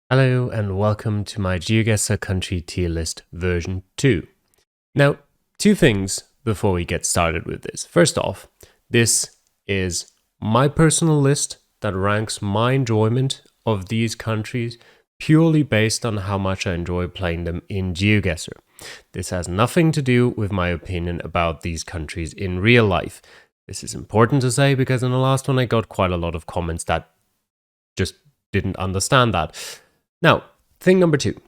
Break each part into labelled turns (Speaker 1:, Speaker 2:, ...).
Speaker 1: Hello and welcome to my GeoGuessr country tier list version 2. Now, two things before we get started with this. First off, this is my personal list that ranks my enjoyment of these countries purely based on how much I enjoy playing them in GeoGuessr. This has nothing to do with my opinion about these countries in real life. This is important to say because in the last one I got quite a lot of comments that just didn't understand that. Now, thing number two.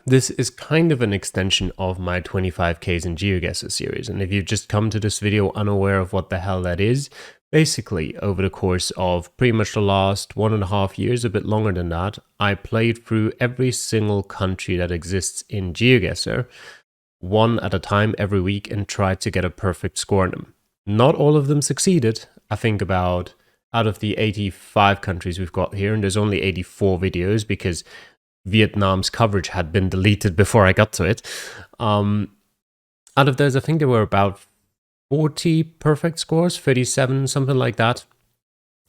Speaker 1: This is kind of an extension of my 25Ks in GeoGuessr series, and if you've just come to this video unaware of what the hell that is, basically over the course of pretty much the last 1.5 years, a bit longer than that, I played through every single country that exists in GeoGuessr, one at a time every week, and tried to get a perfect score on them. Not all of them succeeded. I think about out of the 85 countries we've got here, and there's only 84 videos because Vietnam's coverage had been deleted before I got to it. Out of those, I think there were about 40 perfect scores, 37, something like that.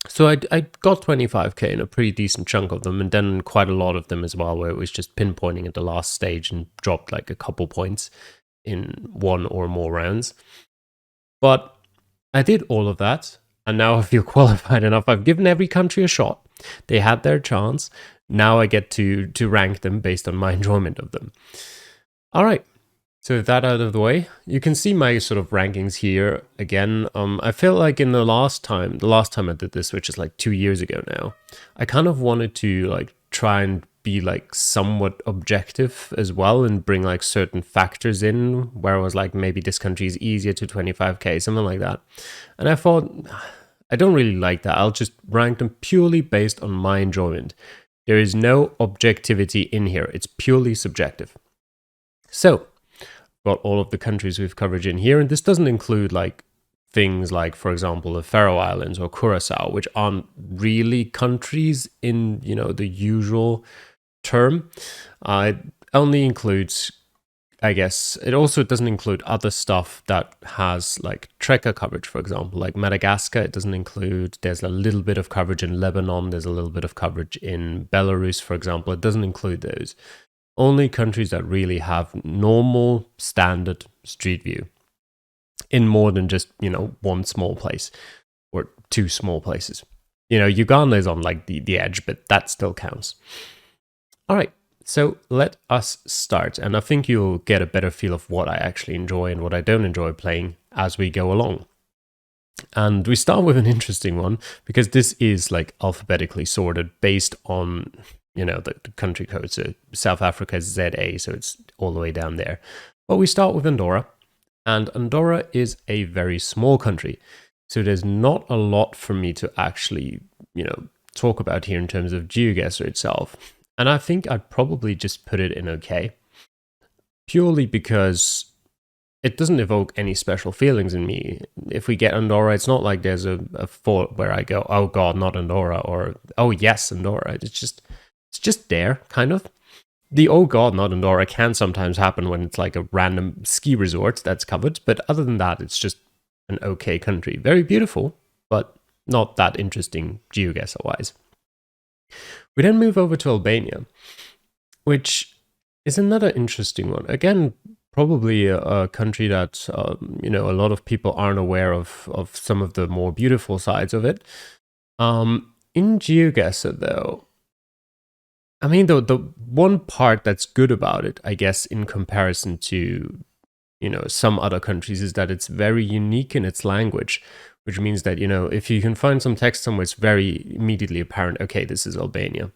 Speaker 1: So I got 25k in a pretty decent chunk of them, and then quite a lot of them as well, where it was just pinpointing at the last stage and dropped like a couple points in one or more rounds. But I did all of that. And now I feel qualified enough. I've given every country a shot. They had their chance. Now I get to rank them based on my enjoyment of them. All right. So with that out of the way, you can see my sort of rankings here again. I feel like in the last time I did this, which is like 2 years ago now, I kind of wanted to like try and be like somewhat objective as well and bring like certain factors in where I was like, maybe this country is easier to 25k, something like that. And I thought, I don't really like that. I'll just rank them purely based on my enjoyment. There is no objectivity in here. It's purely subjective. So, got all of the countries we've covered in here, and this doesn't include like things like, for example, the Faroe Islands or Curacao, which aren't really countries in, you know, the usual term. It only includes, I guess, it also doesn't include other stuff that has like trekker coverage, for example, like Madagascar. It doesn't include, there's a little bit of coverage in Lebanon. There's a little bit of coverage in Belarus, for example. It doesn't include those. Only countries that really have normal, standard street view in more than just, you know, one small place or two small places. You know, Uganda is on like the edge, but that still counts. All right, so let us start. And I think you'll get a better feel of what I actually enjoy and what I don't enjoy playing as we go along. And we start with an interesting one because this is like alphabetically sorted based on, you know, the country code. So South Africa is ZA, so it's all the way down there. But we start with Andorra, and Andorra is a very small country. So there's not a lot for me to actually, you know, talk about here in terms of GeoGuessr itself. And I think I'd probably just put it in okay, purely because it doesn't evoke any special feelings in me. If we get Andorra, it's not like there's a thought where I go, oh God, not Andorra, or oh yes, Andorra. It's just there, kind of. The oh God, not Andorra can sometimes happen when it's like a random ski resort that's covered. But other than that, it's just an okay country. Very beautiful, but not that interesting GeoGuessr-wise. We then move over to Albania, which is another interesting one. Again, probably a country that, you know, a lot of people aren't aware of some of the more beautiful sides of it. In GeoGuessr, though, I mean, the one part that's good about it, I guess, in comparison to, you know, some other countries, is that it's very unique in its language, which means that, you know, if you can find some text somewhere, it's very immediately apparent, okay, this is Albania.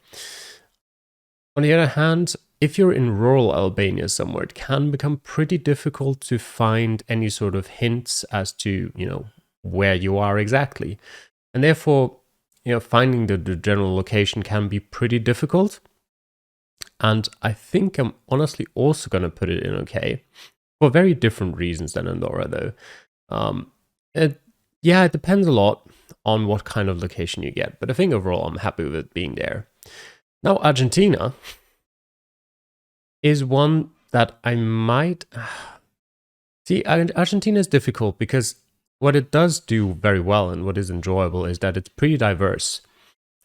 Speaker 1: On the other hand, if you're in rural Albania somewhere, it can become pretty difficult to find any sort of hints as to, you know, where you are exactly. And therefore, you know, finding the general location can be pretty difficult. And I think I'm honestly also going to put it in okay, for very different reasons than Andorra, though. It depends a lot on what kind of location you get, but I think overall I'm happy with it being there. Now, Argentina is one that I might... See, Argentina is difficult because what it does do very well and what is enjoyable is that it's pretty diverse.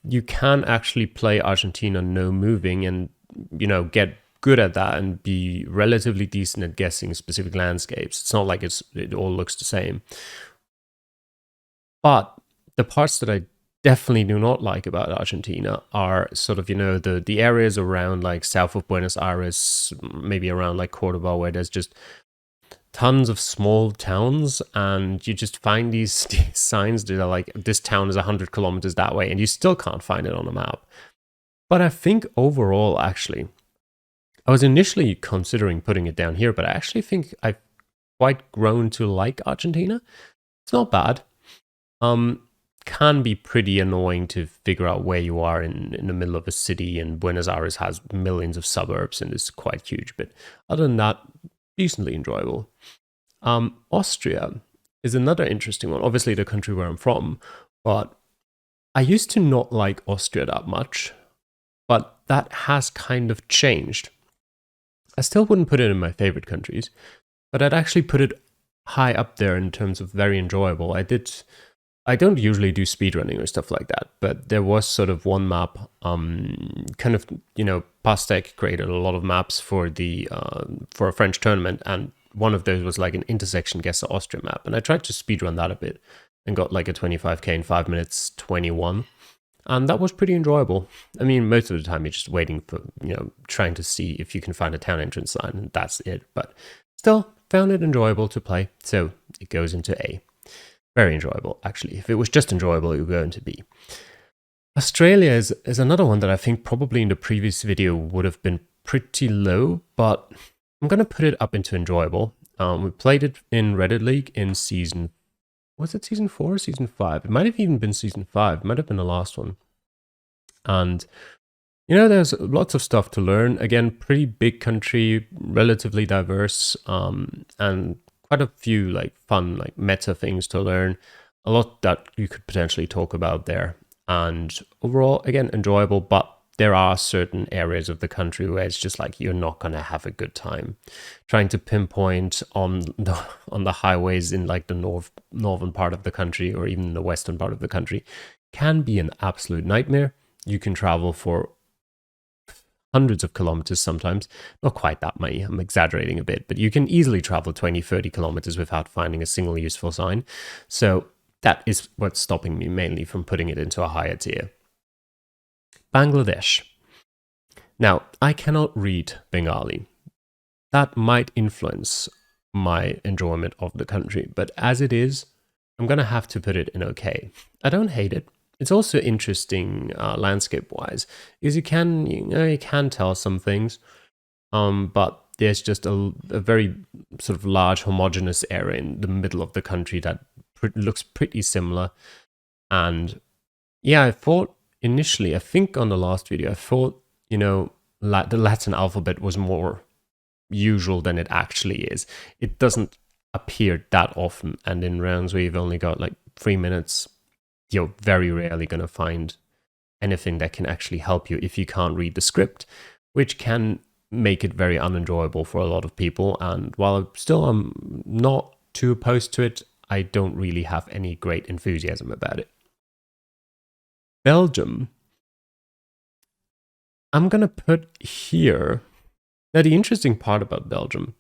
Speaker 1: you can actually play Argentina no moving and, get good at that and be relatively decent at guessing specific landscapes. It's not like it all looks the same. But the parts that I definitely do not like about Argentina are sort of, the areas around like south of Buenos Aires, maybe around like Cordoba, where there's just tons of small towns, and you just find these signs that are like, this town is 100 kilometers that way, and you still can't find it on a map. But I think overall, actually, I was initially considering putting it down here, but I actually think I've quite grown to like Argentina. It's not bad. Can be pretty annoying to figure out where you are in the middle of a city, and Buenos Aires has millions of suburbs and is quite huge, but other than that, decently enjoyable. Austria is another interesting one, obviously the country where I'm from, but I used to not like Austria that much, but that has kind of changed. I still wouldn't put it in my favorite countries, but I'd actually put it high up there in terms of very enjoyable. I don't usually do speedrunning or stuff like that, but there was sort of one map, kind of, Pastek created a lot of maps for for a French tournament, and one of those was like an intersection GeoGuessr Austria map, and I tried to speedrun that a bit and got like a 25k in 5 minutes 21, and that was pretty enjoyable. I mean, most of the time you're just waiting for, trying to see if you can find a town entrance sign, and that's it, but still found it enjoyable to play, so it goes into A. Very enjoyable, actually. If it was just enjoyable, it would go into B. Australia is another one that I think probably in the previous video would have been pretty low, but I'm going to put it up into enjoyable. We played it in Reddit League in season... Was it season 4 or season 5? It might have even been season 5. It might have been the last one. And, there's lots of stuff to learn. Again, pretty big country, relatively diverse, and quite a few like fun, like meta things to learn. A lot that you could potentially talk about there. And overall, again, enjoyable, but there are certain areas of the country where it's just like you're not going to have a good time. Trying to pinpoint on the highways in like the northern part of the country, or even the western part of the country, can be an absolute nightmare. You can travel for hundreds of kilometers sometimes, not quite that many, I'm exaggerating a bit, but you can easily travel 20-30 kilometers without finding a single useful sign. So that is what's stopping me mainly from putting it into a higher tier. Bangladesh. Now, I cannot read Bengali. That might influence my enjoyment of the country, but as it is, I'm going to have to put it in okay. I don't hate it. It's also interesting landscape-wise, because you can tell some things, but there's just a very sort of large homogeneous area in the middle of the country that looks pretty similar. And yeah, I thought initially, I think on the last video, I thought, the Latin alphabet was more usual than it actually is. It doesn't appear that often, and in rounds where you've only got like 3 minutes, you're very rarely going to find anything that can actually help you if you can't read the script, which can make it very unenjoyable for a lot of people. And while I'm not too opposed to it, I don't really have any great enthusiasm about it. Belgium, I'm going to put here. Now, the interesting part about Belgium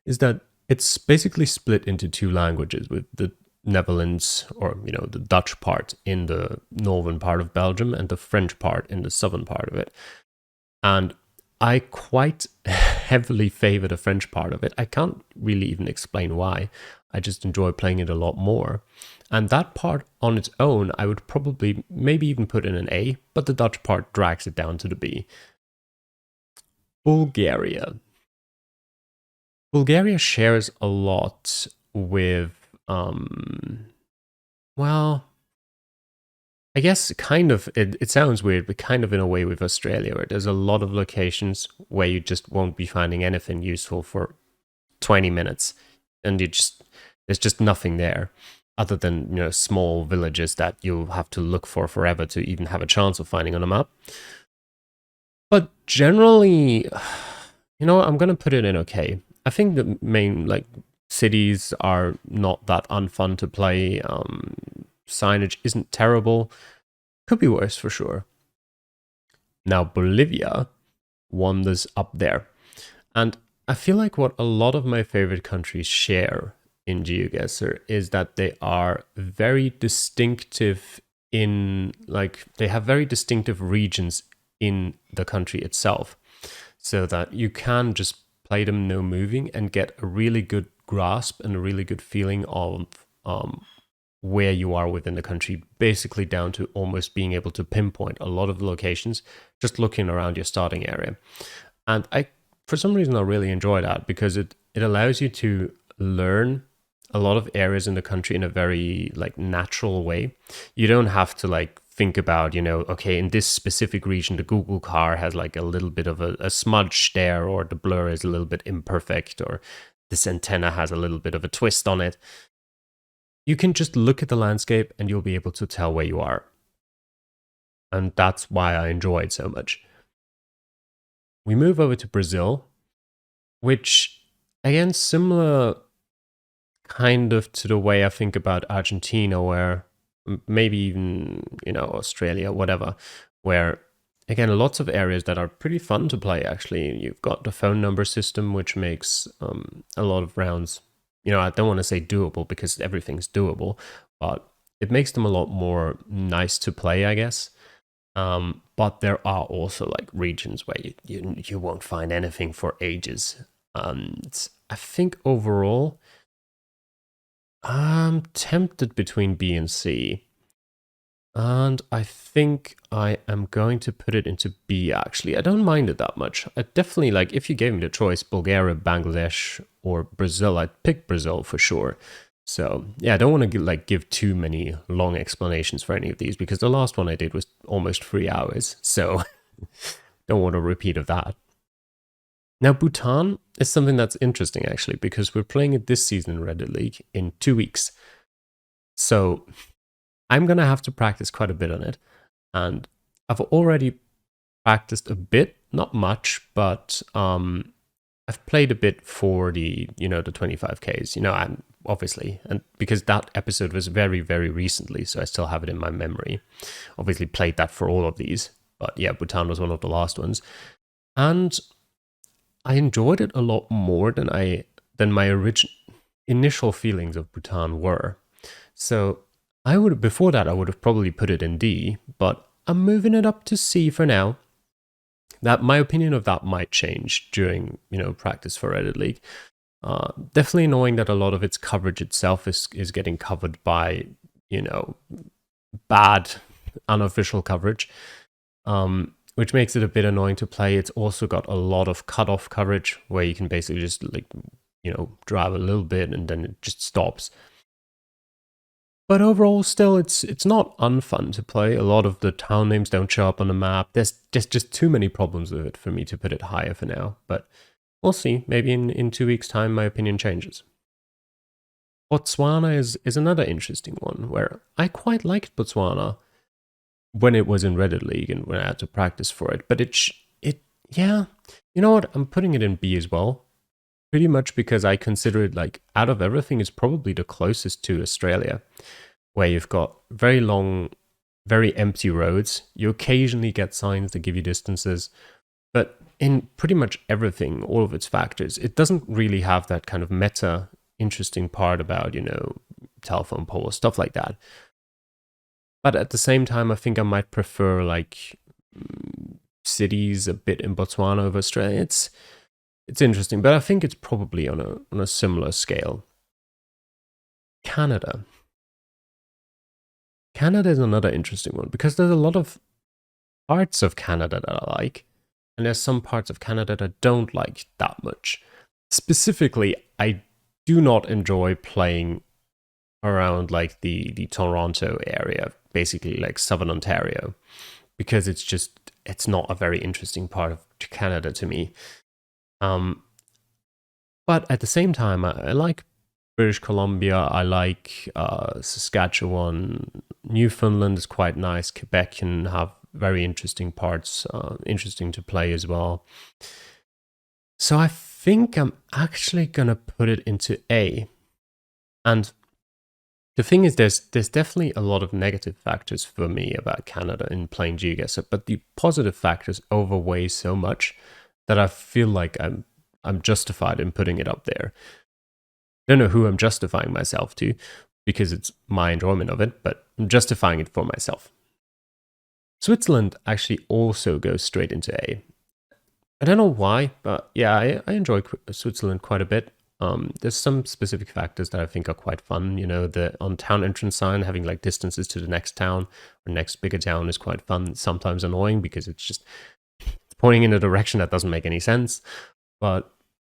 Speaker 1: is that it's basically split into 2 languages, with the Netherlands, or the Dutch part in the northern part of Belgium and the French part in the southern part of it. And I quite heavily favor the French part of it. I can't really even explain why. I just enjoy playing it a lot more. And that part on its own, I would probably maybe even put in an A, but the Dutch part drags it down to the B. Bulgaria. Bulgaria shares a lot with well, I guess kind of, it sounds weird, but kind of in a way with Australia, where there's a lot of locations where you just won't be finding anything useful for 20 minutes. And there's just nothing there other than, small villages that you'll have to look for forever to even have a chance of finding on a map. But generally, I'm going to put it in okay. I think the main, cities are not that unfun to play. Signage isn't terrible. Could be worse for sure. Now, Bolivia wanders up there. And I feel like what a lot of my favorite countries share in GeoGuessr is that they are very distinctive in, like, they have very distinctive regions in the country itself, so that you can just play them no moving and get a really good grasp and a really good feeling of where you are within the country, basically down to almost being able to pinpoint a lot of the locations just looking around your starting area. And for some reason, I really enjoy that because it allows you to learn a lot of areas in the country in a very like natural way. You don't have to like think about, okay, in this specific region, the Google car has like a little bit of a smudge there, or the blur is a little bit imperfect, or this antenna has a little bit of a twist on it. You can just look at the landscape and you'll be able to tell where you are. And that's why I enjoy it so much. We move over to Brazil, which, again, similar kind of to the way I think about Argentina, where maybe even, Australia, whatever, where, again, lots of areas that are pretty fun to play, actually. You've got the phone number system, which makes a lot of rounds, I don't want to say doable because everything's doable, but it makes them a lot more nice to play, I guess. But there are also like regions where you won't find anything for ages. And I think overall, I'm tempted between B and C. And I think I am going to put it into B, actually. I don't mind it that much. I definitely, like, if you gave me the choice, Bulgaria, Bangladesh, or Brazil, I'd pick Brazil for sure. So, yeah, I don't want to give too many long explanations for any of these, because the last one I did was almost 3 hours. So, don't want a repeat of that. Now, Bhutan is something that's interesting, actually, because we're playing it this season in Reddit League in 2 weeks. So, I'm going to have to practice quite a bit on it. And I've already practiced a bit, not much, but I've played a bit for the 25Ks, I'm obviously, and because that episode was very, very recently, so I still have it in my memory. Obviously played that for all of these, but yeah, Bhutan was one of the last ones. And I enjoyed it a lot more than my initial feelings of Bhutan were. So before that, I would have probably put it in D, but I'm moving it up to C for now. That my opinion of that might change during, practice for Reddit League. Definitely knowing that a lot of its coverage itself is getting covered by, bad unofficial coverage, which makes it a bit annoying to play. It's also got a lot of cutoff coverage where you can basically just drive a little bit and then it just stops. But overall, still, it's not unfun to play. A lot of the town names don't show up on the map. There's just too many problems with it for me to put it higher for now. But we'll see. Maybe in 2 weeks' time, my opinion changes. Botswana is another interesting one, where I quite liked Botswana when it was in Reddit League and when I had to practice for it. But yeah, you know what? I'm putting it in B as well. Pretty much because I consider it, like, out of everything, it's probably the closest to Australia, where you've got very long, very empty roads. You occasionally get signs that give you distances, but in pretty much everything, all of its factors, it doesn't really have that kind of meta interesting part about, telephone poles, stuff like that. But at the same time, I think I might prefer, like, cities a bit in Botswana over Australia. It's interesting, but I think it's probably on a similar scale. Canada. Canada is another interesting one because there's a lot of parts of Canada that I like, and there's some parts of Canada that I don't like that much. Specifically, I do not enjoy playing around like the Toronto area, basically like Southern Ontario, because it's not a very interesting part of Canada to me. But at the same time, I like British Columbia, I like Saskatchewan, Newfoundland is quite nice, Quebec can have very interesting parts, interesting to play as well. So I think I'm actually going to put it into A. And The thing is, there's definitely a lot of negative factors for me about Canada in playing GeoGuessr, but the positive factors overweigh so much that I feel like I'm justified in putting it up there. I don't know who I'm justifying myself to, because it's my enjoyment of it, but I'm justifying it for myself. Switzerland actually also goes straight into A. I don't know why, but yeah, I enjoy Switzerland quite a bit. There's some specific factors that I think are quite fun. You know, the on town entrance sign having like distances to the next town or next bigger town is quite fun. Sometimes annoying because it's just pointing in a direction that doesn't make any sense. But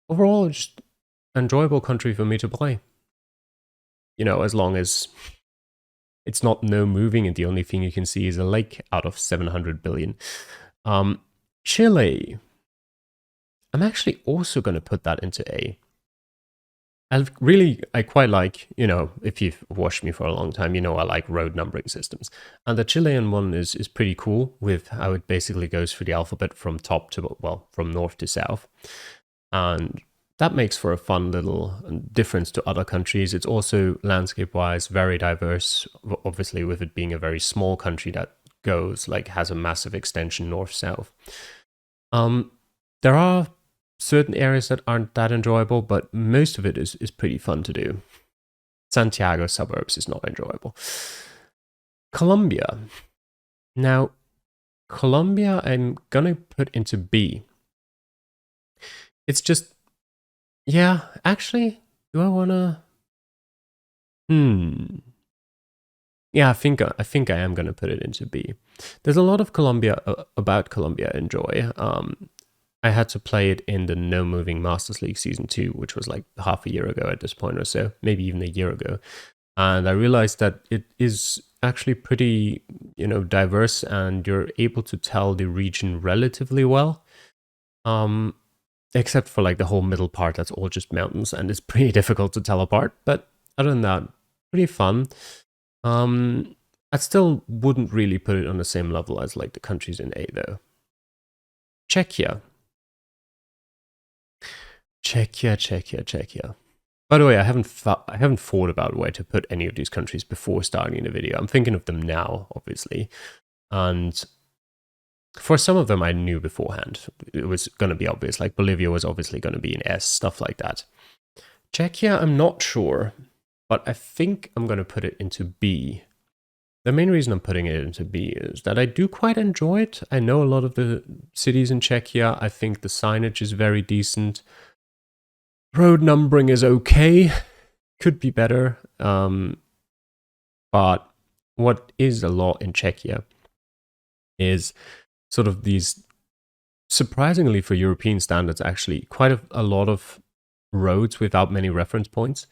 Speaker 1: overall, just enjoyable country for me to play. You know, as long as it's not no moving and the only thing you can see is a lake out of 700 billion. Chile. I'm actually also going to put that into A. I quite like, you know, if you've watched me for a long time, you know I like road numbering systems. And the Chilean one is pretty cool with how it basically goes through the alphabet from top to, well, from north to south. And that makes for a fun little difference to other countries. It's also landscape-wise very diverse, obviously with it being a very small country that goes, like, has a massive extension north-south. There are certain areas that aren't that enjoyable, but most of it is pretty fun to do. Santiago suburbs is not enjoyable. Colombia. Now, Colombia I'm gonna put into B. It's just, yeah, actually, do I wanna? Yeah, I think I am gonna put it into B. There's a lot of Colombia about Colombia I enjoy. I had to play it in the No Moving Masters League Season 2, which was like half a year ago at this point or so, maybe even a year ago. And I realized that it is actually pretty, you know, diverse and you're able to tell the region relatively well. Except for like the whole middle part, that's all just mountains and it's pretty difficult to tell apart. But other than that, pretty fun. I still wouldn't really put it on the same level as like the countries in A though. Czechia. Czechia. By the way, I haven't thought about where to put any of these countries before starting the video. I'm thinking of them now, obviously. And for some of them I knew beforehand. It was going to be obvious. Like Bolivia was obviously going to be an S, stuff like that. Czechia, I'm not sure. But I think I'm going to put it into B. The main reason I'm putting it into B is that I do quite enjoy it. I know a lot of the cities in Czechia. I think the signage is very decent. Road numbering is okay. Could be better. But what is a lot in Czechia is sort of these, surprisingly for European standards, actually quite a lot of roads without many reference points.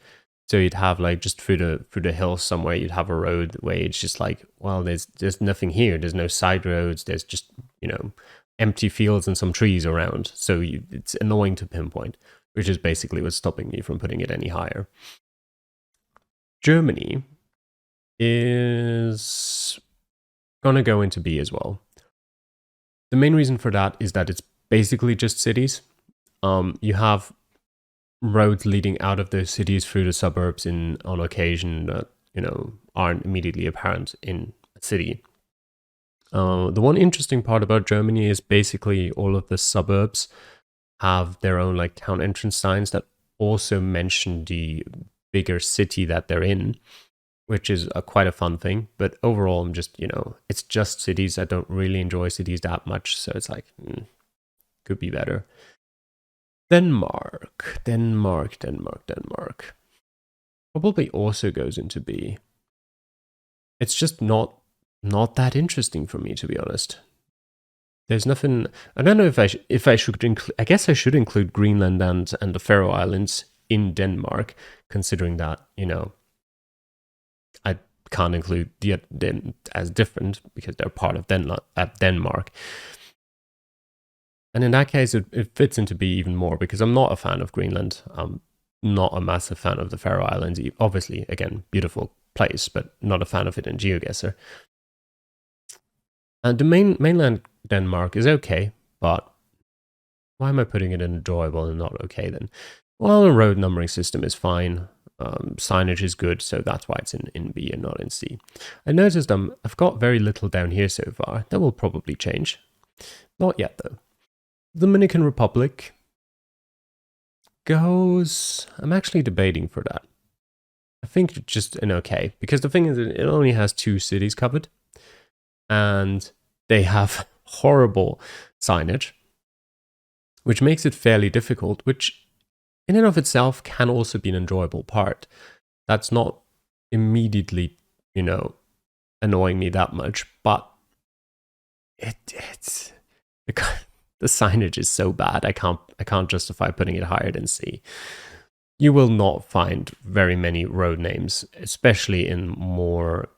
Speaker 1: So you'd have like just through the hills somewhere, you'd have a road where it's just like, well, there's nothing here. There's no side roads. There's just, you know, empty fields and some trees around. So it's annoying to pinpoint, which is basically what's stopping me from putting it any higher. Germany is gonna go into B as well. The main reason for that is that it's basically just cities. You have roads leading out of those cities through the suburbs on occasion that, you know, aren't immediately apparent in a city. The one interesting part about Germany is basically all of the suburbs have their own like town entrance signs that also mention the bigger city that they're in, which is quite a fun thing. But overall, I'm just, you know, it's just cities. I don't really enjoy cities that much. So it's like, could be better. Denmark. Probably also goes into B. It's just not that interesting for me, to be honest. There's nothing. I don't know if I should include. I guess I should include Greenland and the Faroe Islands in Denmark, considering that, you know, I can't include them as different because they're part of Denmark. And in that case, it fits into B even more because I'm not a fan of Greenland. I'm not a massive fan of the Faroe Islands. Obviously, again, beautiful place, but not a fan of it in GeoGuessr. And the mainland Denmark is okay, but why am I putting it in enjoyable and not okay then? Well, the road numbering system is fine. signage is good, so that's why it's in B and not in C. I noticed I've got very little down here so far. That will probably change. Not yet, though. Dominican Republic goes... I'm actually debating for that. I think just an okay, because the thing is it only has 2 cities covered, and they have horrible signage, which makes it fairly difficult, which in and of itself can also be an enjoyable part. That's not immediately, annoying me that much, but it's the signage is so bad. I can't justify putting it higher than C. You will not find very many road names, especially in more,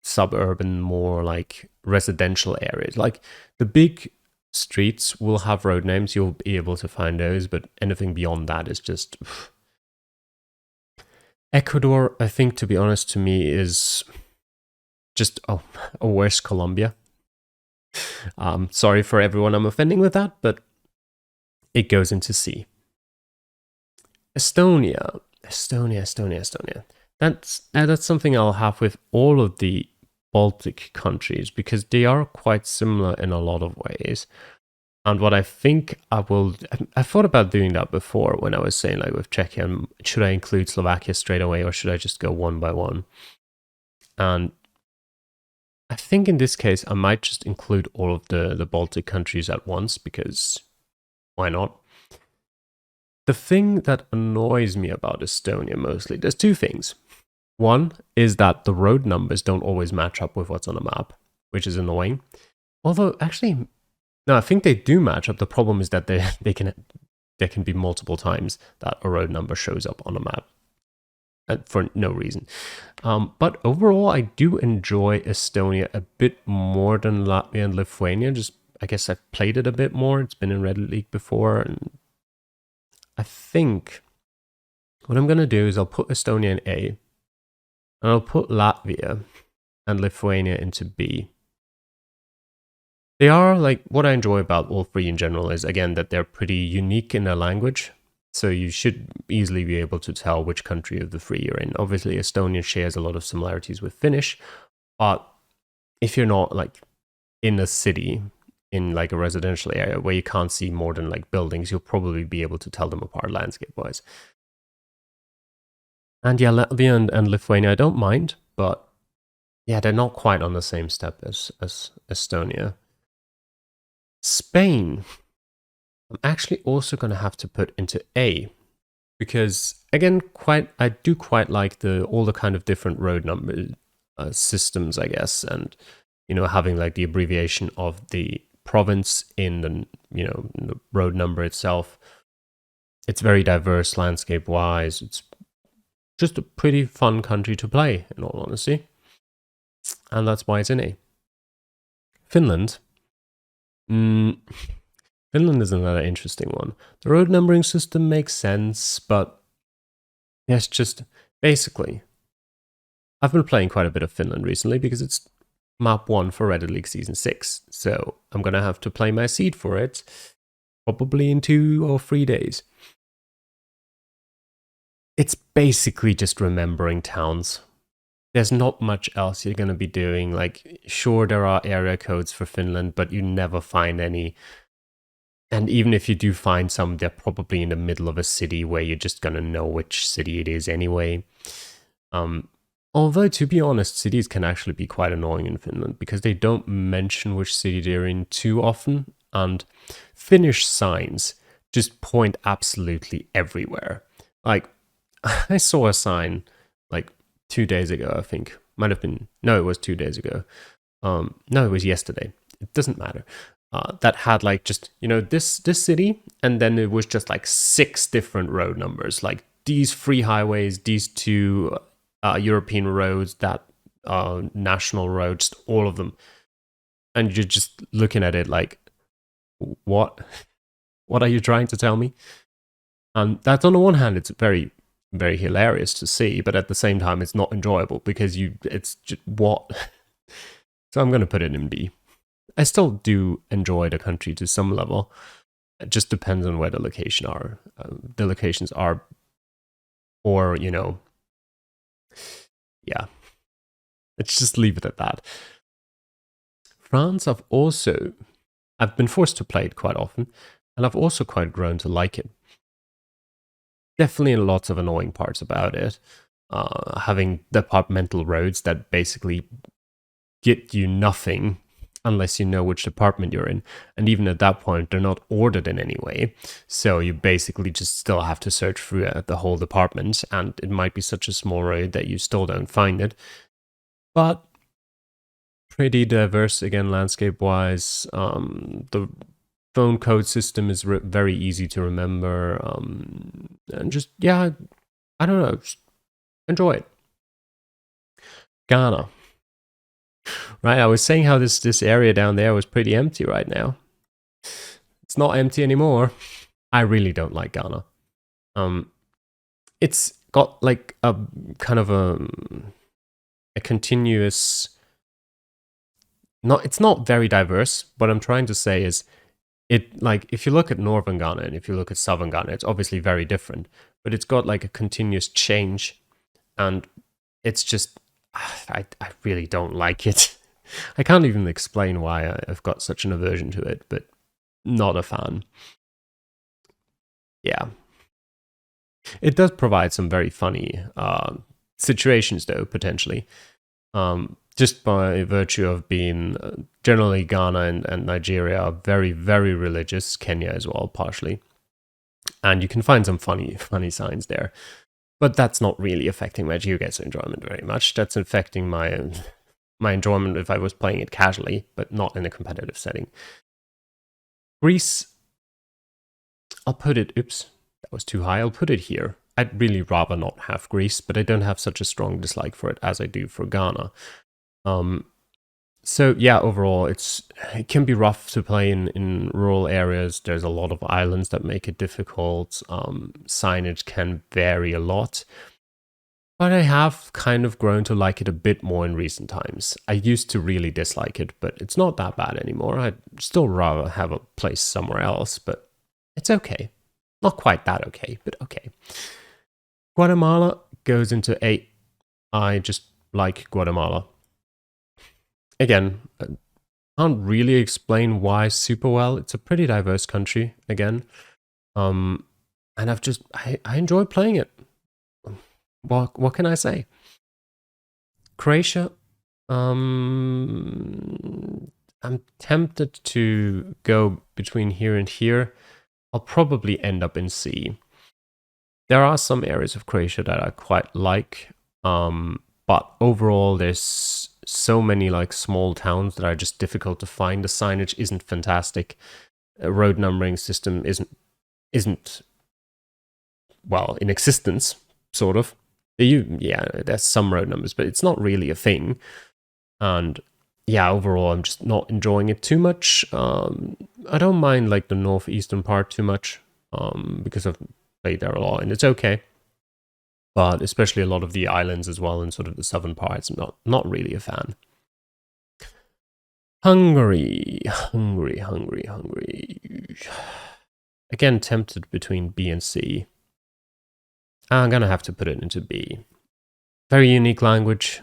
Speaker 1: suburban, more like residential areas. Like the big streets will have road names. You'll be able to find those, but anything beyond that is just... Ecuador, I think, to be honest, to me is just a worse Colombia. Sorry for everyone I'm offending with that, but it goes into C. Estonia. That's something I'll have with all of the Baltic countries, because they are quite similar in a lot of ways. And what I think I thought about doing that before when I was saying, like with Czechia, should I include Slovakia straight away or should I just go one by one? And I think in this case, I might just include all of the Baltic countries at once, because why not? The thing that annoys me about Estonia mostly, there's 2 things. One is that the road numbers don't always match up with what's on the map, which is annoying. Although, actually, no, I think they do match up. The problem is that there can be multiple times that a road number shows up on a map for no reason. But overall, I do enjoy Estonia a bit more than Latvia and Lithuania. Just, I guess I've played it a bit more. It's been in Red League before, and I think what I'm going to do is I'll put Estonia in A, and I'll put Latvia and Lithuania into B. They are, like, what I enjoy about all 3 in general is, again, that they're pretty unique in their language. So you should easily be able to tell which country of the 3 you're in. Obviously, Estonia shares a lot of similarities with Finnish, but if you're not, like, in a city, in like a residential area where you can't see more than like buildings, you'll probably be able to tell them apart landscape-wise. And yeah, Latvia and Lithuania, I don't mind, but yeah, they're not quite on the same step as Estonia. Spain, I'm actually also going to have to put into A, because again, I do quite like all the kind of different road number systems, I guess, and having like the abbreviation of the province in the road number itself. It's very diverse landscape wise. It's just a pretty fun country to play, in all honesty, and that's why it's in A. Finland. Finland is another interesting one. The road numbering system makes sense, but it's just basically, I've been playing quite a bit of Finland recently because it's map 1 for Reddit League Season 6, so I'm gonna have to play my seed for it probably in 2 or 3 days. It's basically just remembering towns. There's not much else you're gonna be doing. Like, sure, there are area codes for Finland, but you never find any. And even if you do find some, they're probably in the middle of a city where you're just gonna know which city it is anyway. Although, to be honest, cities can actually be quite annoying in Finland because they don't mention which city they're in too often, and Finnish signs just point absolutely everywhere. Like, I saw a sign like 2 days ago, I think. Might have been, no, it was 2 days ago. No, it was yesterday. It doesn't matter. That had like just, this city, and then it was just like 6 different road numbers, like these 3 highways, these 2 European roads, that national roads, all of them. And you're just looking at it like, what? What are you trying to tell me? And that, on the one hand, it's very, very hilarious to see, but at the same time, it's not enjoyable because it's just, what? So I'm going to put it in B. I still do enjoy the country to some level. It just depends on where the locations are Or, you know, yeah, let's just leave it at that. France, I've been forced to play it quite often, and I've also quite grown to like it. Definitely lots of annoying parts about it. Having departmental roads that basically get you nothing unless you know which department you're in. And even at that point, they're not ordered in any way. So you basically just still have to search through the whole department, and it might be such a small road that you still don't find it. But pretty diverse, again, landscape-wise. The phone code system is very easy to remember. And just, yeah, I don't know, just enjoy it. Ghana. Right, I was saying how this area down there was pretty empty right now. It's not empty anymore. I really don't like Ghana. It's got like a kind of a continuous. It's not very diverse. What I'm trying to say is, it like if you look at northern Ghana and if you look at southern Ghana, it's obviously very different. But it's got like a continuous change, and it's just I really don't like it. I can't even explain why I've got such an aversion to it, but not a fan. Yeah. It does provide some very funny situations, though, potentially. Just by virtue of being generally Ghana and Nigeria are very, very religious, Kenya as well, partially. And you can find some funny signs there. But that's not really affecting my GeoGuessr enjoyment very much. That's affecting my enjoyment if I was playing it casually, but not in a competitive setting. Greece, I'll put it, oops, that was too high. I'll put it here. I'd really rather not have Greece, but I don't have such a strong dislike for it as I do for Ghana. So yeah, overall, it can be rough to play in rural areas. There's a lot of islands that make it difficult. Signage can vary a lot. But I have kind of grown to like it a bit more in recent times. I used to really dislike it, but it's not that bad anymore. I'd still rather have a place somewhere else, but it's okay. Not quite that okay, but okay. Guatemala goes into 8. I just like Guatemala. Again, I can't really explain why super well. It's a pretty diverse country, again. And I enjoy playing it. What can I say? Croatia, I'm tempted to go between here and here. I'll probably end up in C. There are some areas of Croatia that I quite like, but overall there's so many like small towns that are just difficult to find. The signage isn't fantastic. A road numbering system isn't well in existence, sort of. There's some road numbers, but it's not really a thing. And yeah, overall, I'm just not enjoying it too much. I don't mind like the northeastern part too much, because I've played there a lot, and it's okay. But especially a lot of the islands as well, and sort of the southern parts, I'm not really a fan. Hungary. Again, tempted between B and C. I'm gonna have to put it into B. Very unique language,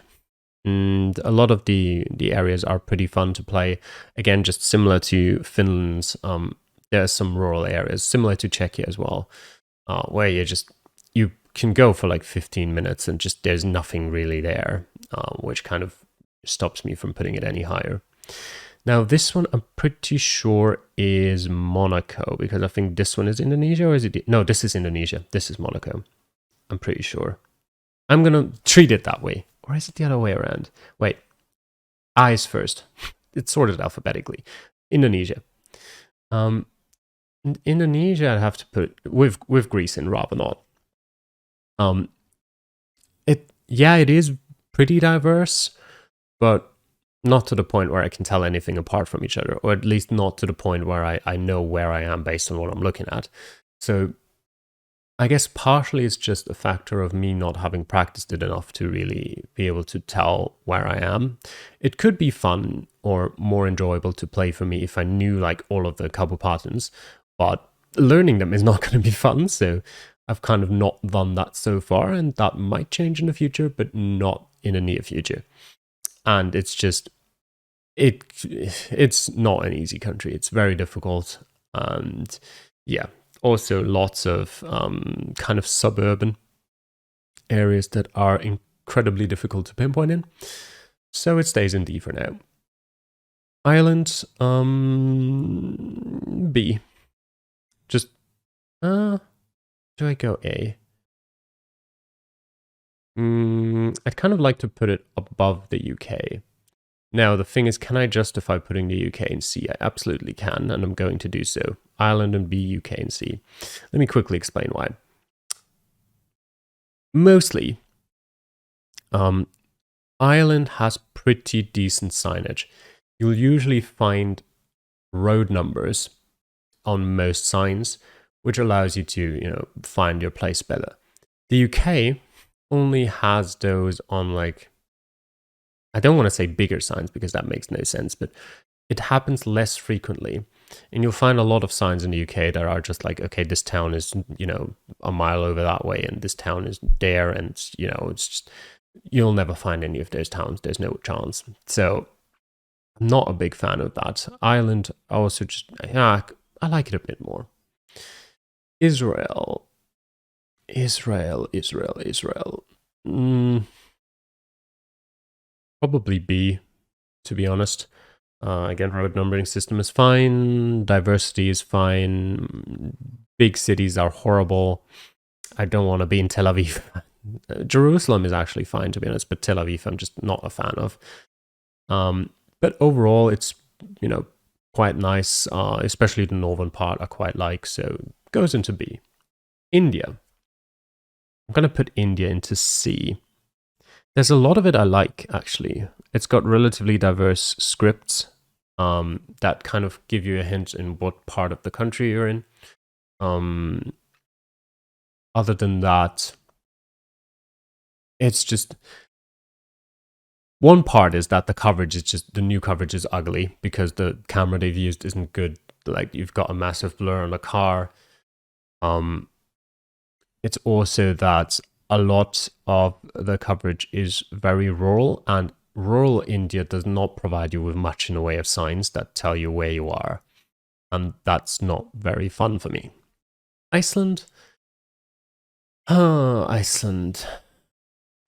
Speaker 1: and a lot of the areas are pretty fun to play. Again, just similar to Finland's, there are some rural areas, similar to Czechia as well, where you can go for like 15 minutes and just there's nothing really there, which kind of stops me from putting it any higher. Now, this one I'm pretty sure is Monaco, because I think this one is Indonesia, or is it? No, this is Indonesia. This is Monaco. I'm pretty sure. I'm gonna treat it that way. Or is it the other way around? Wait. Eyes first. It's sorted alphabetically. Indonesia. Indonesia, I'd have to put with Greece in, rather not. It is pretty diverse, but not to the point where I can tell anything apart from each other, or at least not to the point where I know where I am based on what I'm looking at. So I guess partially it's just a factor of me not having practiced it enough to really be able to tell where I am. It could be fun or more enjoyable to play for me if I knew like all of the couple patterns, but learning them is not going to be fun. So I've kind of not done that so far, and that might change in the future, but not in the near future. And it's just, it's not an easy country. It's very difficult. And yeah, also lots of kind of suburban areas that are incredibly difficult to pinpoint in. So it stays in D for now. Ireland, B. Just, do I go A? I'd kind of like to put it above the UK. Now, the thing is, can I justify putting the UK in C? I absolutely can, and I'm going to do so. Ireland and B, UK and C. Let me quickly explain why. Mostly, Ireland has pretty decent signage. You'll usually find road numbers on most signs, which allows you to, find your place better. The UK only has those on, like, I don't want to say bigger signs because that makes no sense, but it happens less frequently. And you'll find a lot of signs in the UK that are just like, okay, this town is, a mile over that way, and this town is there, and, it's just, you'll never find any of those towns. There's no chance. So I'm not a big fan of that. Ireland also just, I like it a bit more. Israel. Probably B, to be honest. Again, road numbering system is fine. Diversity is fine. Big cities are horrible. I don't want to be in Tel Aviv. Jerusalem is actually fine, to be honest, but Tel Aviv I'm just not a fan of. But overall, it's, quite nice, especially the northern part I quite like, so it goes into B. India. I'm going to put India into C. There's a lot of it I like, actually. It's got relatively diverse scripts that kind of give you a hint in what part of the country you're in. Other than that, it's just... One part is that the coverage is just, the new coverage is ugly because the camera they've used isn't good. Like, you've got a massive blur on the car. It's also that a lot of the coverage is very rural, and rural India does not provide you with much in the way of signs that tell you where you are. And that's not very fun for me. Iceland. Iceland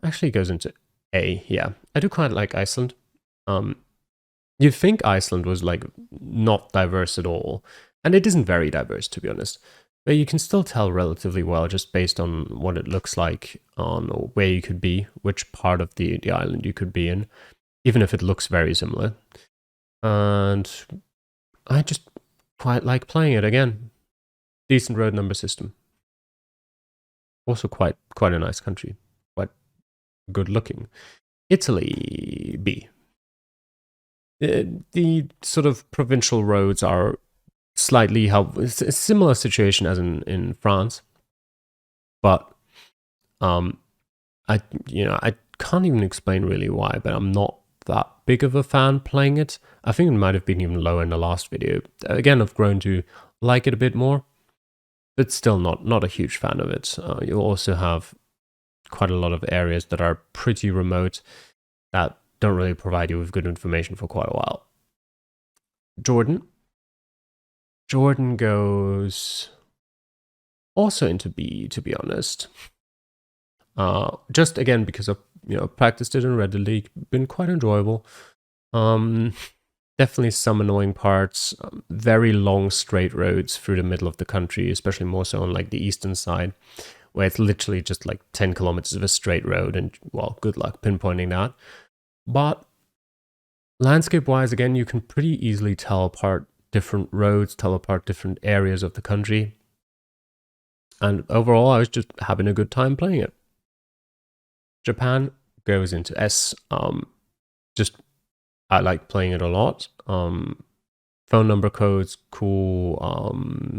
Speaker 1: actually goes into A, yeah. I do quite like Iceland. You'd think Iceland was like not diverse at all, and it isn't very diverse, to be honest. But you can still tell relatively well just based on what it looks like, on where you could be, which part of the island you could be in, even if it looks very similar. And I just quite like playing it again. Decent road number system. Also quite a nice country. Quite good looking. Italy, B. The sort of provincial roads are slightly helpful. It's a similar situation as in France, but I can't even explain really why, but I'm not that big of a fan playing it. I think it might have been even lower in the last video. Again, I've grown to like it a bit more, but still not a huge fan of it. You'll also have quite a lot of areas that are pretty remote that don't really provide you with good information for quite a while. Jordan. Jordan goes also into B, to be honest. Just again because I've practiced it and read the league, been quite enjoyable. Definitely some annoying parts. Very long straight roads through the middle of the country, especially more so on like the eastern side, where it's literally just like 10 kilometers of a straight road, and well, good luck pinpointing that. But landscape-wise, again, you can pretty easily tell apart different roads, tell apart different areas of the country. And overall, I was just having a good time playing it. Japan goes into S. I like playing it a lot. Phone number codes, cool.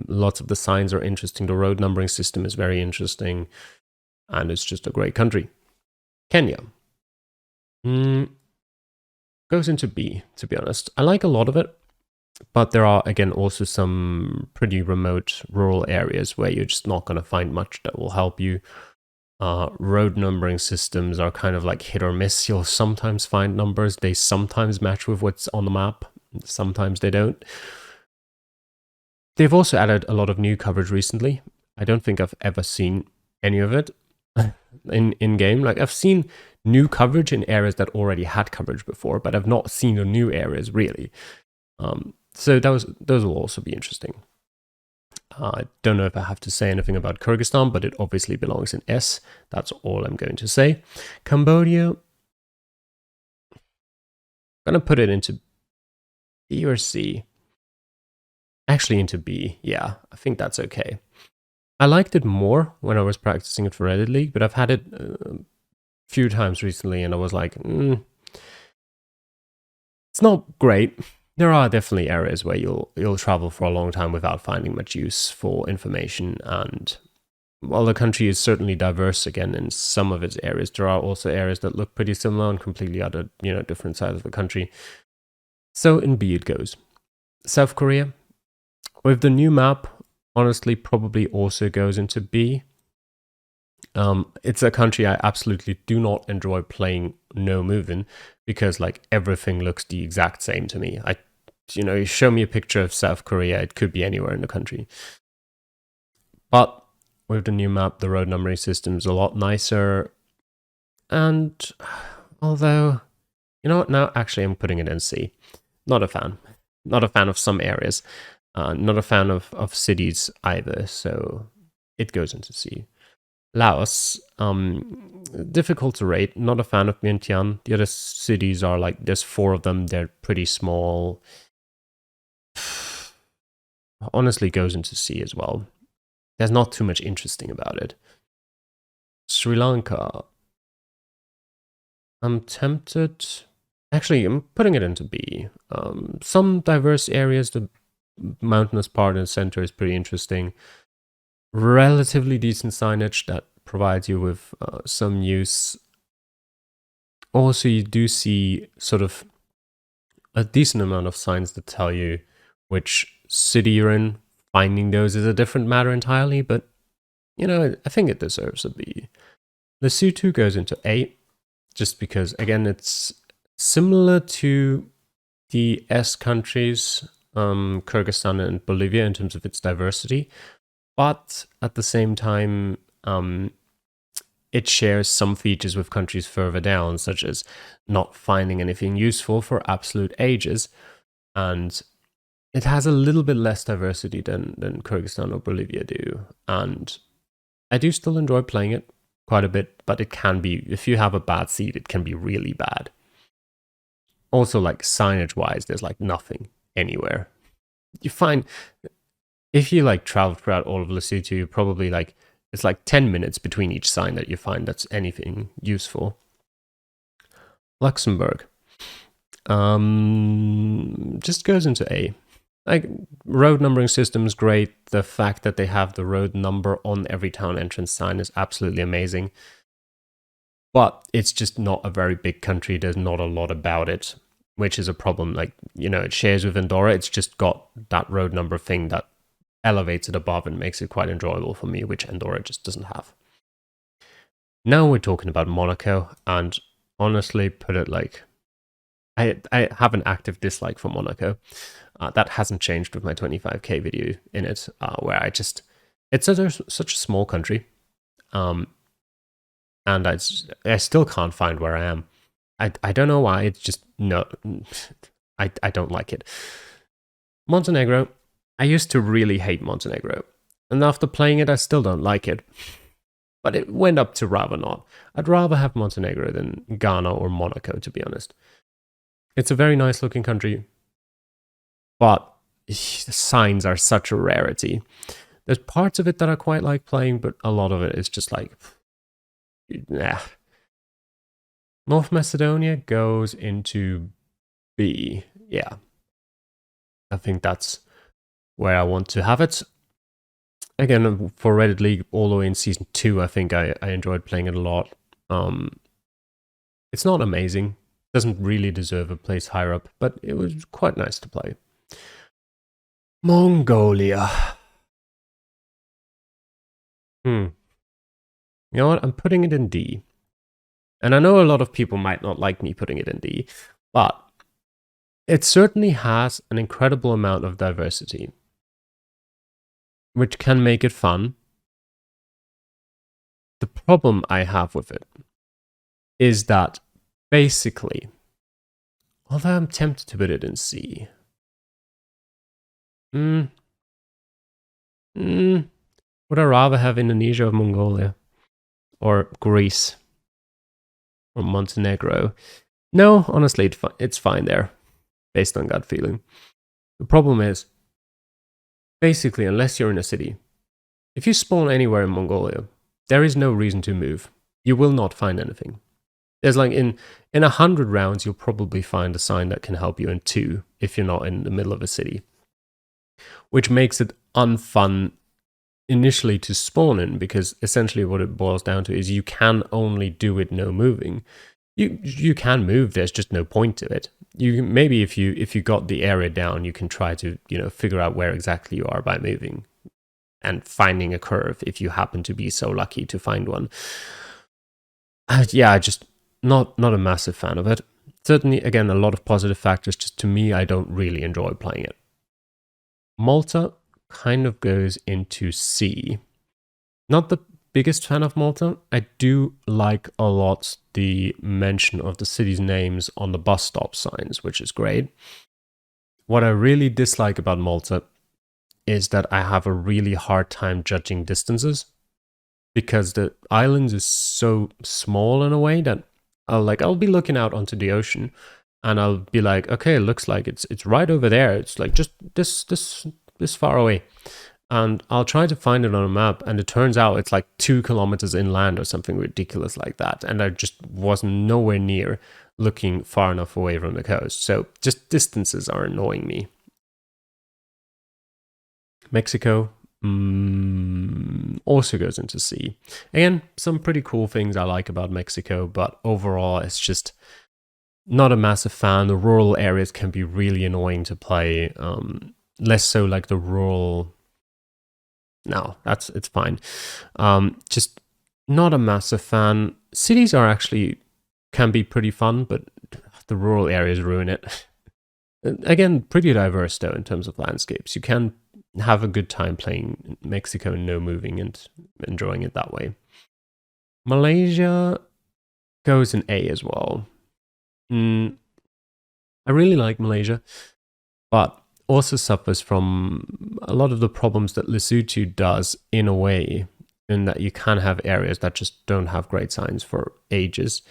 Speaker 1: Lots of the signs are interesting. The road numbering system is very interesting. And it's just a great country. Kenya. Goes into B, to be honest. I like a lot of it. But there are, again, also some pretty remote rural areas where you're just not going to find much that will help you. Road numbering systems are kind of like hit or miss. You'll sometimes find numbers. They sometimes match with what's on the map. Sometimes they don't. They've also added a lot of new coverage recently. I don't think I've ever seen any of it in game. Like, I've seen new coverage in areas that already had coverage before, but I've not seen the new areas really. So those will also be interesting. I don't know if I have to say anything about Kyrgyzstan, but it obviously belongs in S. That's all I'm going to say. Cambodia, I'm going to put it into B or C. Actually into B, yeah, I think that's okay. I liked it more when I was practicing it for Reddit League, but I've had it a few times recently and I was like, it's not great. There are definitely areas where you'll travel for a long time without finding much useful information, and while the country is certainly diverse again in some of its areas, there are also areas that look pretty similar on completely other, different sides of the country. So in B it goes. South Korea, with the new map, honestly probably also goes into B. It's a country I absolutely do not enjoy playing no move in, because like everything looks the exact same to me. You show me a picture of South Korea, it could be anywhere in the country. But with the new map, the road numbering system is a lot nicer. And although, you know what, now actually I'm putting it in C. Not a fan. Not a fan of some areas. Not a fan of cities either, so it goes into C. Laos, difficult to rate. Not a fan of Vientiane. The other cities are like, there's 4 of them, they're pretty small. Honestly goes into C as well. There's not too much interesting about it. Sri Lanka, I'm tempted. Actually, I'm putting it into B. Some diverse areas, the mountainous part in the center is pretty interesting. Relatively decent signage that provides you with some use. Also, you do see sort of a decent amount of signs that tell you which city you're in. Finding those is a different matter entirely, but I think it deserves a B. Lesotho goes into A, just because, again, it's similar to the S countries, Kyrgyzstan and Bolivia, in terms of its diversity, but at the same time, it shares some features with countries further down, such as not finding anything useful for absolute ages, and it has a little bit less diversity than Kyrgyzstan or Bolivia do, and I do still enjoy playing it quite a bit, but it can be, if you have a bad seed, it can be really bad. Also, like, signage-wise, there's like nothing anywhere. You find, if you like travel throughout all of Lesotho, you probably like, it's like 10 minutes between each sign that you find that's anything useful. Luxembourg, just goes into A. Like, road numbering system is great. The fact that they have the road number on every town entrance sign is absolutely amazing. But it's just not a very big country. There's not a lot about it, which is a problem. Like, it shares with Andorra. It's just got that road number thing that elevates it above and makes it quite enjoyable for me, which Andorra just doesn't have. Now we're talking about Monaco, and honestly, put it like, I have an active dislike for Monaco. That hasn't changed with my 25k video in it, where it's such a small country, and I still can't find where I am. I don't know why. It's just, no, I don't like it. Montenegro, I used to really hate Montenegro, and after playing it, I still don't like it. But it went up to rather not. I'd rather have Montenegro than Ghana or Monaco, to be honest. It's a very nice looking country, but the signs are such a rarity. There's parts of it that I quite like playing, but a lot of it is just like, nah. North Macedonia goes into B. Yeah. I think that's where I want to have it. Again, for Reddit League, all the way in Season 2, I think I enjoyed playing it a lot. It's not amazing. Doesn't really deserve a place higher up, but it was quite nice to play. Mongolia. You know what? I'm putting it in D. And I know a lot of people might not like me putting it in D, but it certainly has an incredible amount of diversity, which can make it fun. The problem I have with it is that basically, although I'm tempted to put it in C, would I rather have Indonesia or Mongolia? Or Greece? Or Montenegro? No, honestly, it's fine there, based on gut feeling. The problem is, basically, unless you're in a city, if you spawn anywhere in Mongolia, there is no reason to move. You will not find anything. There's like in 100 rounds, you'll probably find a sign that can help you in 2 if you're not in the middle of a city, which makes it unfun initially to spawn in, because essentially what it boils down to is you can only do it no moving. You can move, there's just no point to it. You maybe if you got the area down, you can try to figure out where exactly you are by moving and finding a curve if you happen to be so lucky to find one. Yeah, just not a massive fan of it. Certainly, again, a lot of positive factors. Just to me, I don't really enjoy playing it. Malta kind of goes into C. Not the biggest fan of Malta. I do like a lot the mention of the city's names on the bus stop signs, which is great. What I really dislike about Malta is that I have a really hard time judging distances, because the island is so small in a way that I'll be looking out onto the ocean and I'll be like, okay, it looks like it's right over there. It's like just this far away. And I'll try to find it on a map, and it turns out it's like 2 kilometers inland or something ridiculous like that. And I just wasn't nowhere near looking far enough away from the coast. So just distances are annoying me. Mexico also goes into C. Again, some pretty cool things I like about Mexico, but overall it's just not a massive fan. The rural areas can be really annoying to play. Less so like the rural... No, it's fine. Just not a massive fan. Cities can be pretty fun, but the rural areas ruin it. Again, pretty diverse though in terms of landscapes. You can have a good time playing Mexico no moving and enjoying it that way. Malaysia goes in A as well. I really like Malaysia, but also suffers from a lot of the problems that Lesotho does in a way, in that you can have areas that just don't have great signs for ages.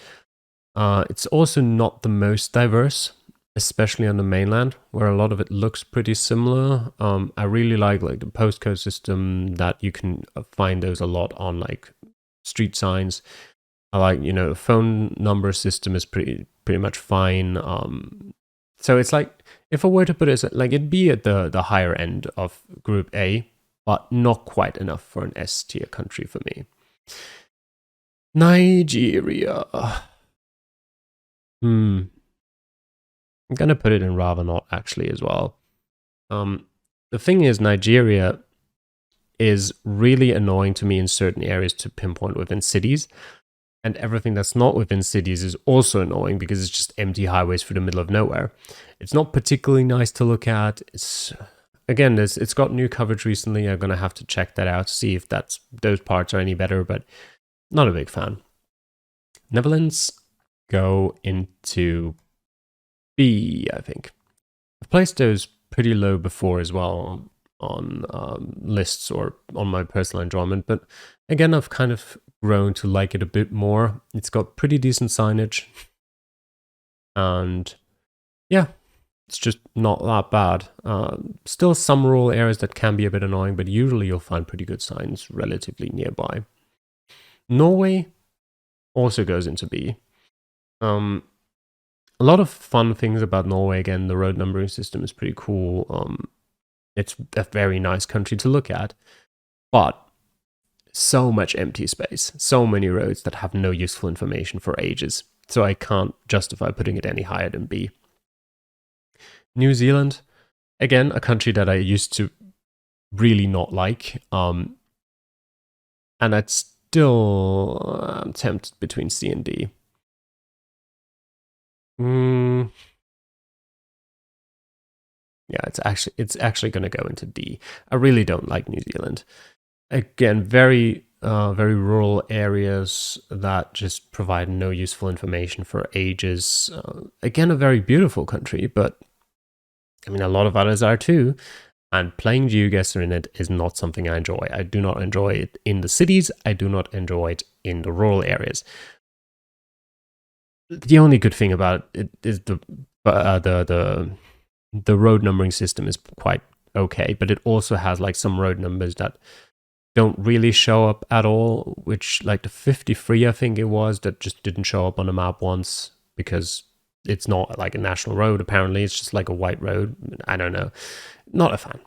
Speaker 1: It's also not the most diverse, especially on the mainland, where a lot of it looks pretty similar. I really like the postcode system, that you can find those a lot on like street signs. I like, the phone number system is pretty much fine. So it's like, if I were to put it, like it'd be at the higher end of Group A, but not quite enough for an S tier country for me. Nigeria. I'm gonna put it in rather not actually as well. The thing is, Nigeria is really annoying to me in certain areas to pinpoint within cities. And everything that's not within cities is also annoying, because it's just empty highways through the middle of nowhere. It's not particularly nice to look at. It's got new coverage recently. I'm gonna have to check that out to see if those parts are any better, but not a big fan. Netherlands go into B, I think. I've placed those pretty low before as well on lists or on my personal enjoyment, but again, I've kind of grown to like it a bit more. It's got pretty decent signage, and yeah, it's just not that bad. Still some rural areas that can be a bit annoying, but usually you'll find pretty good signs relatively nearby. Norway also goes into B. A lot of fun things about Norway. Again, the road numbering system is pretty cool. It's a very nice country to look at, but so much empty space, so many roads that have no useful information for ages. So I can't justify putting it any higher than B. New Zealand, Again, a country that I used to really not like. And I'd still I'm tempted between C and D. Mm, yeah, it's actually going to go into D. I really don't like New Zealand. Again, very rural areas that just provide no useful information for ages. Again, a very beautiful country, but I mean, a lot of others are too. And playing GeoGuessr in it is not something I enjoy. I do not enjoy it in the cities. I do not enjoy it in the rural areas. The only good thing about it is the road numbering system is quite okay, but it also has like some road numbers that don't really show up at all, which like the 53 I think it was that just didn't show up on the map once because it's not like a national road. Apparently it's just like a white road. I don't know. Not a fan.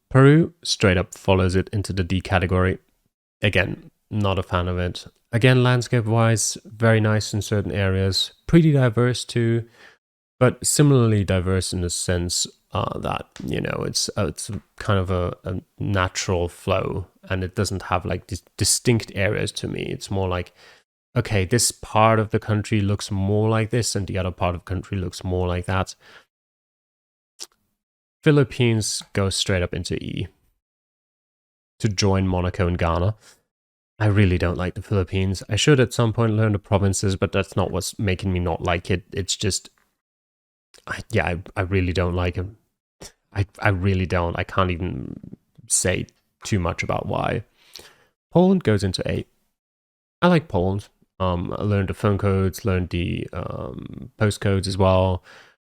Speaker 1: Peru straight up follows it into the D category. Again, not a fan of it. Again, landscape wise, very nice in certain areas, pretty diverse too, but similarly diverse in the sense that it's kind of a natural flow, and it doesn't have like distinct areas to me. It's more like, okay, this part of the country looks more like this, and the other part of the country looks more like that. Philippines goes straight up into E to join Monaco and Ghana. I really don't like the Philippines. I should at some point learn the provinces, but that's not what's making me not like it. It's just, I really don't like them. I really don't. I can't even say too much about why. Poland goes into A. I like Poland. I learned the phone codes, learned the postcodes as well.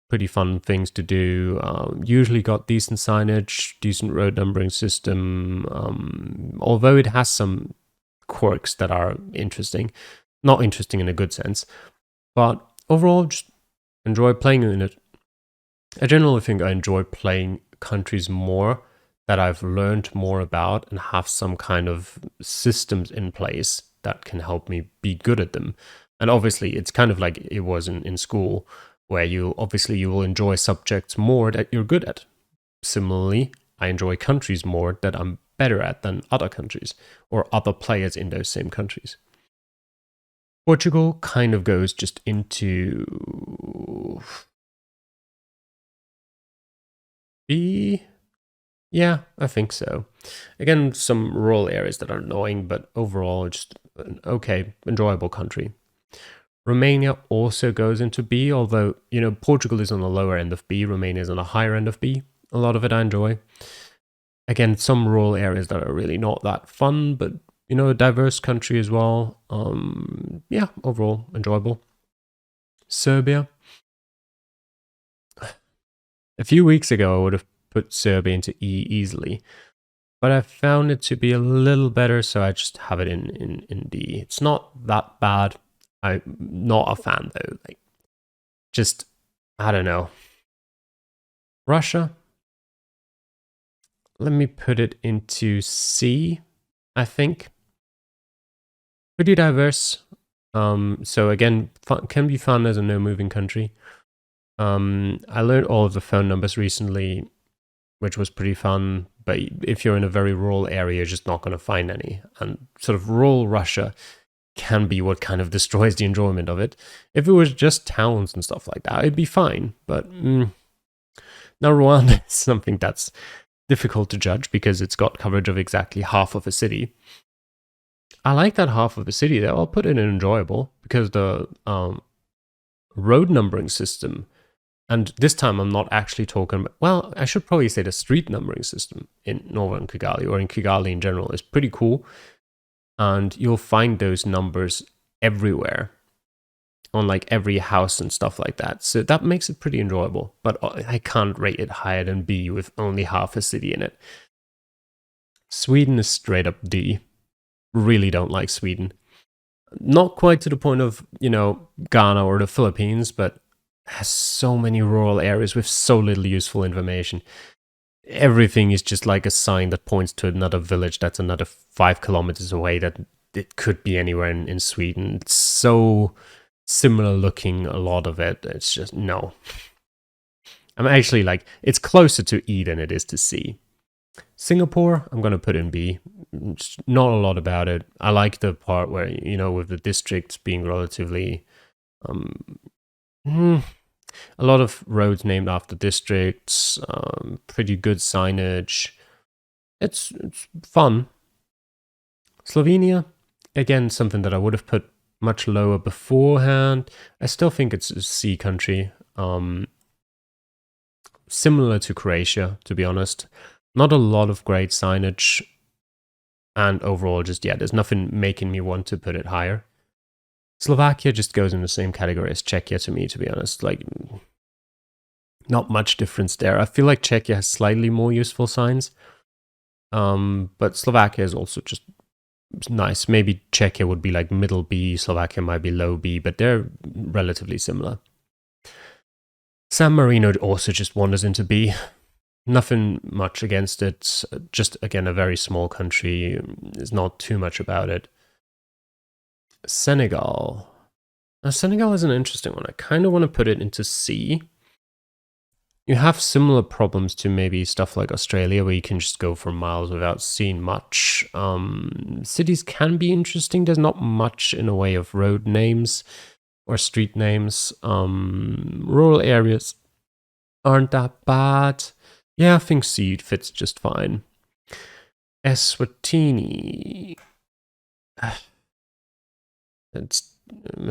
Speaker 1: Pretty fun things to do. Usually got decent signage, decent road numbering system. Although it has some quirks that are interesting, not interesting in a good sense, but overall, just enjoy playing in it. I generally think I enjoy playing countries more that I've learned more about and have some kind of systems in place that can help me be good at them. And obviously, it's kind of like it was in school, where you will enjoy subjects more that you're good at. Similarly, I enjoy countries more that I'm better at than other countries or other players in those same countries. Portugal kind of goes just into B. Yeah, I think so. Again, some rural areas that are annoying, but overall, just an okay, enjoyable country. Romania also goes into B, although, Portugal is on the lower end of B, Romania is on the higher end of B. A lot of it I enjoy. Again, some rural areas that are really not that fun, but, a diverse country as well. Yeah, overall, enjoyable. Serbia. A few weeks ago, I would have put Serbia into E easily, but I found it to be a little better, so I just have it in D. It's not that bad. I'm not a fan though. Like, just, I don't know. Russia. Let me put it into C, I think. Pretty diverse. So again, can be fun as a no-moving country. I learned all of the phone numbers recently, which was pretty fun. But if you're in a very rural area, you're just not going to find any. And sort of rural Russia can be what kind of destroys the enjoyment of it. If it was just towns and stuff like that, it'd be fine. But now Rwanda is something that's difficult to judge because it's got coverage of exactly half of a city. I like that half of the city though. I'll put it in enjoyable because the road numbering system, and this time I'm not actually talking about, well, I should probably say the street numbering system in Northern Kigali or in Kigali in general is pretty cool. And you'll find those numbers everywhere on like every house and stuff like that. So that makes it pretty enjoyable, but I can't rate it higher than B with only half a city in it. Sweden is straight up D. Really don't like Sweden. Not quite to the point of, Ghana or the Philippines, but has so many rural areas with so little useful information. Everything is just like a sign that points to another village that's another 5 kilometers away that it could be anywhere in Sweden. It's so similar looking, a lot of it. It's just, no. I'm actually like, it's closer to E than it is to C. Singapore, I'm going to put in B. Not a lot about it. I like the part where, you know, with the districts being relatively, a lot of roads named after districts, pretty good signage. It's fun. Slovenia, again, something that I would have put much lower beforehand. I still think it's a C country. Similar to Croatia, to be honest. Not a lot of great signage. And overall, just, yeah, there's nothing making me want to put it higher. Slovakia just goes in the same category as Czechia to me, to be honest. Like, not much difference there. I feel like Czechia has slightly more useful signs. But Slovakia is also just nice. Maybe Czechia would be like middle B, Slovakia might be low B, but they're relatively similar. San Marino also just wanders into B. Nothing much against it. Just, again, a very small country. There's not too much about it. Senegal. Now, Senegal is an interesting one. I kind of want to put it into C. You have similar problems to maybe stuff like Australia, where you can just go for miles without seeing much. Cities can be interesting. There's not much in a way of road names or street names. Rural areas aren't that bad. Yeah, I think C fits just fine. Eswatini. It's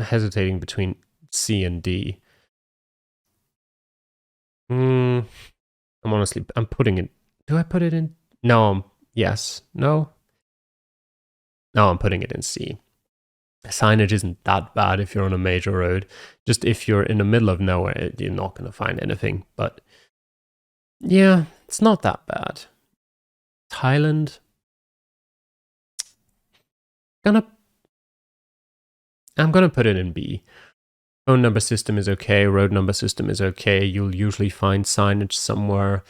Speaker 1: hesitating between C and D. I'm putting it. Do I put it in? No. Yes. No. No, I'm putting it in C. Signage isn't that bad if you're on a major road. Just if you're in the middle of nowhere, you're not going to find anything. But yeah, it's not that bad. Thailand. I'm gonna put it in B. Phone number system is okay. Road number system is okay. You'll usually find signage somewhere.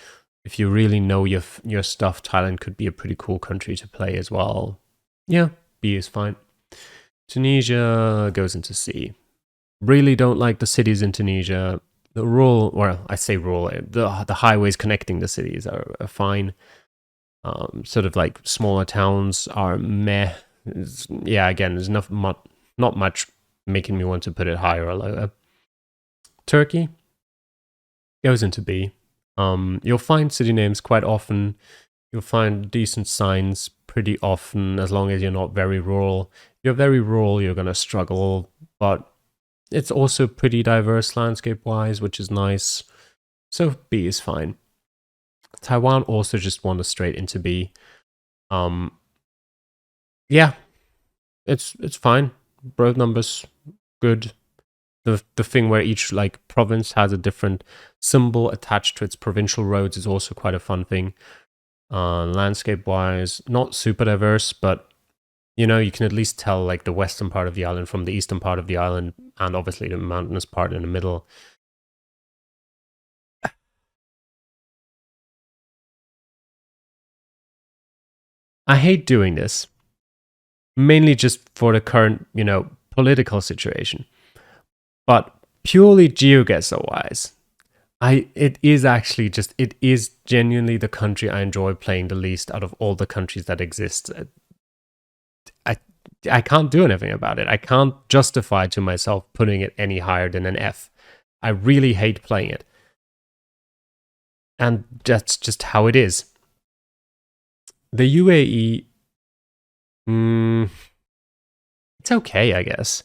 Speaker 1: If you really know your stuff, Thailand could be a pretty cool country to play as well. Yeah, B is fine. Tunisia goes into C. Really don't like the cities in Tunisia. The rural, well, I say rural, the highways connecting the cities are fine. Sort of like smaller towns are meh. Yeah, again, there's not much making me want to put it higher or lower. Turkey goes into B. You'll find city names quite often. You'll find decent signs pretty often, as long as you're not very rural. If you're very rural, you're going to struggle, but it's also pretty diverse landscape-wise, which is nice. So B is fine. Taiwan also just wanders straight into B. Yeah, it's fine. Road numbers, good. The thing where each like province has a different symbol attached to its provincial roads is also quite a fun thing. Landscape-wise, not super diverse, but you know, you can at least tell like the western part of the island from the eastern part of the island, and obviously the mountainous part in the middle. I hate doing this, mainly just for the current, you know, political situation. But purely GeoGuessr-wise, it is genuinely the country I enjoy playing the least out of all the countries that exist. I can't do anything about it. I can't justify to myself putting it any higher than an F. I really hate playing it. And that's just how it is. The UAE, it's okay, I guess.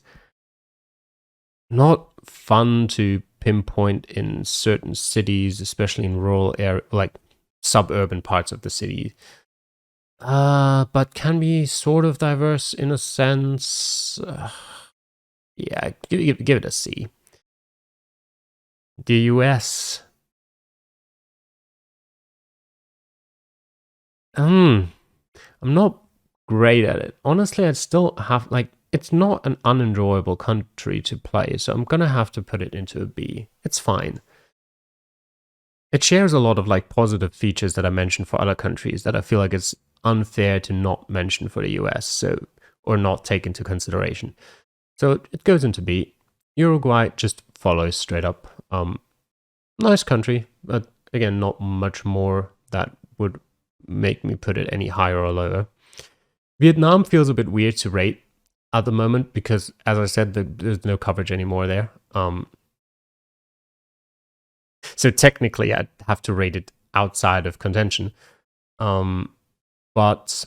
Speaker 1: Not fun to pinpoint in certain cities, especially in rural area, like suburban parts of the city. But can be sort of diverse in a sense. Yeah, give it a C. The US. I'm not great at it. Honestly, I'd still have, like, it's not an unenjoyable country to play, so I'm gonna have to put it into a B. It's fine. It shares a lot of, like, positive features that I mentioned for other countries that I feel like it's unfair to not mention for the US, so, or not take into consideration. So it goes into B. Uruguay just follows straight up. nice country, but again, not much more that would make me put it any higher or lower. Vietnam feels a bit weird to rate at the moment because, as I said, there's no coverage anymore there. So technically, I'd have to rate it outside of contention. But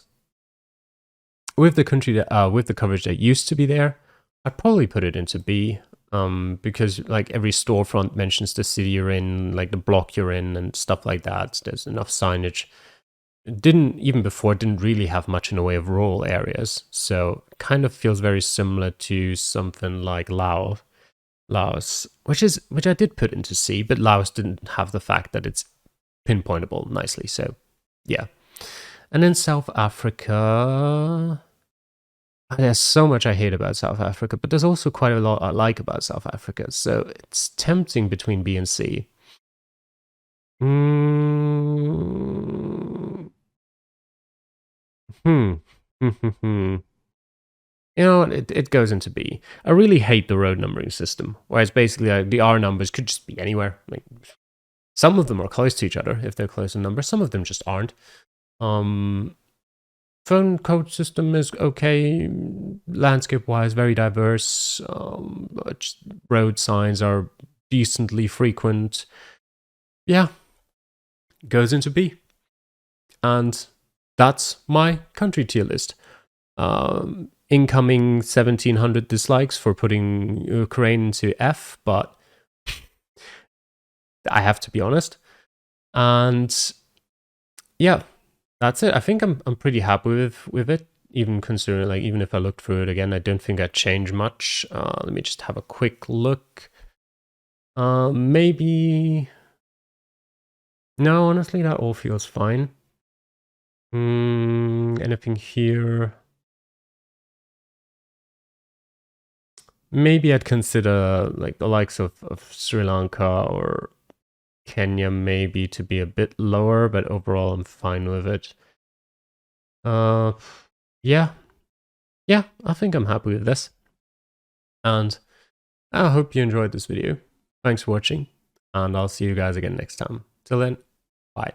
Speaker 1: with the country that, with the coverage that used to be there, I'd probably put it into B. Because like every storefront mentions the city you're in, like the block you're in, and stuff like that. There's enough signage. It didn't really have much in the way of rural areas, so it kind of feels very similar to something like Laos, which I did put into C, but Laos didn't have the fact that it's pinpointable nicely. So yeah, and then South Africa. There's so much I hate about South Africa, but there's also quite a lot I like about South Africa. So it's tempting between B and C. Mm. Hmm. You know, it goes into B. I really hate the road numbering system, whereas basically the R numbers could just be anywhere. Like some of them are close to each other if they're close in number. Some of them just aren't. Phone code system is okay, landscape-wise, very diverse. But road signs are decently frequent. Yeah, goes into B. And that's my country tier list. Incoming 1,700 dislikes for putting Ukraine into F, but I have to be honest. And yeah, that's it. I think I'm pretty happy with it. Even considering, like, even if I looked through it again, I don't think I'd change much. Let me just have a quick look. Maybe. No, honestly, that all feels fine. Anything here? Maybe I'd consider like the likes of Sri Lanka or Kenya maybe to be a bit lower, but overall I'm fine with it. Yeah. Yeah, I think I'm happy with this. And I hope you enjoyed this video. Thanks for watching, and I'll see you guys again next time. Till then, bye.